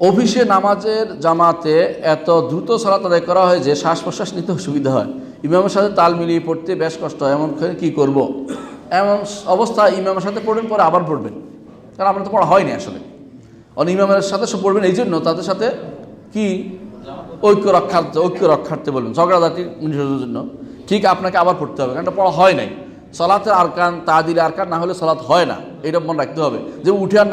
অফিসে নামাজের জামাতে এত দ্রুত সালাত আদায় করা হয় যে শ্বাস প্রশ্বাস নিতে অসুবিধা হয়, ইমামের সাথে তাল মিলিয়ে পড়তে বেশ কষ্ট হয়, এমন কি করব? এমন অবস্থায় ইমামের সাথে পড়বেন, পরে আবার পড়বেন, কারণ আপনার তো পড়া হয়নি আসলে। ইমামের সাথে সব পড়বেন এই জন্য তাদের সাথে কি ঐক্য রক্ষার্থে বলবেন, ঝগড়াঝাটি নিষেধের জন্য। ঠিক আপনাকে আবার পড়তে হবে, কারণ এটা পড়া হয় নাই। সালাতের আরকান তাদিল আরকান না হলে সালাত হয় না, এটা মনে রাখতে হবে। যে উঠিয়ার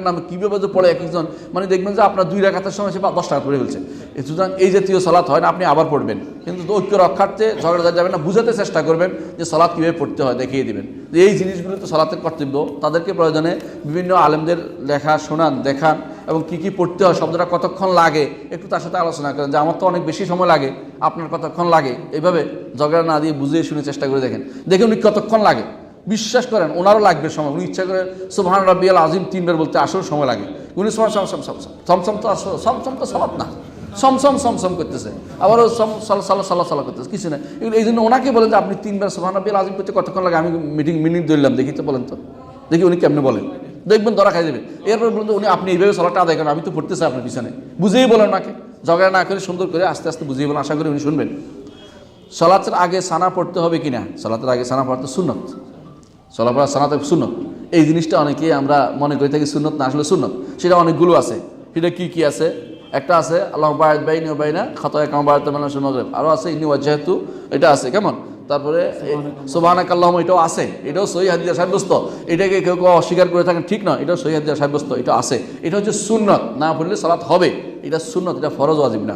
নামে কীভাবে যে পড়ে এক একজন, মানে দেখবেন যে আপনার 2 রাকাতের সময় সে 10 টাকা পড়ে ফেলছে। সুতরাং এই জাতীয় সালাত হয় না, আপনি আবার পড়বেন, কিন্তু ঐক্য রক্ষার্থে ঝগড়া যাবেন না, বুঝাতে চেষ্টা করবেন যে সালাত কীভাবে পড়তে হয় দেখিয়ে দিবেন। যে এই জিনিসগুলো তো সালাতের কর্তব্য, তাদেরকে প্রয়োজনে বিভিন্ন আলেমদের লেখা শোনান, দেখান, এবং কী পড়তে হয়, শব্দটা কতক্ষণ লাগে একটু তার সাথে আলোচনা করেন, যে আমার তো অনেক বেশি সময় লাগে, আপনার কতক্ষণ লাগে, এইভাবে ঝগড়া না দিয়ে বুঝিয়ে শুনে চেষ্টা করে দেখেন উনি কতক্ষণ লাগে। বিশ্বাস করেন ওনারও লাগবে সময়, উনি ইচ্ছা করে সুবহান রাব্বিয়াল আযীম 3 বার বলতে আসলে সময় লাগে। উনি সমসম তো সালাত না, সমসম করতেছে, আবারও সালা করতেছে, কিছু না। এই জন্য ওনাকে বলেন যে আপনি 3 বার সুবহান রাব্বিয়াল আযীম করতে কতক্ষণ লাগে, আমি মিনিট ধরলাম, দেখি তো বলেন তো, দেখি উনি কেমনে বলেন, দেখবেন ধরা খাই দেবেন। এরপর বলুন উনি আপনি এইভাবে সালাতটা আদায় করেন, আমি তো পড়তেছি আপনার পিছনে, বুঝেই বলেন ওনাকে, ঝগড়া না করে সুন্দর করে আস্তে আস্তে বুঝিয়ে বলেন, আশা করি উনি শুনবেন। সালাতের আগে সানা পড়তে হবে কিনা? সালাতের আগে সানা পড়তে সুন্নত, সালাত পড়া সানাতে সুন্নত। এই জিনিসটা অনেকেই আমরা মনে করে থাকি সুন্নত না, আসলে সুন্নত। সেটা অনেকগুলো আছে। সেটা কি আছে? একটা আছে আল্লাহ বায়দ বাইনি ওয়া বাইনা খাতায়া কামা বায়দ তামান্না মাগরিব, আরও আছে ইন্নী ওয়াজহাতু, এটা আছে কেমন? তারপরে সুবহানাকা আল্লাহুম্মা, এটাও আছে, এটাও সহিহ হাদিসে সাব্যস্ত। এটাকে কেউ অস্বীকার করে থাকেন, ঠিক নয়, এটাও সহিহ হাদিসে সাব্যস্ত, এটা আছে। এটা হচ্ছে সুন্নত, না পড়লে সালাত হবে, এটা সুন্নত, এটা ফরজ ওয়াজিব না।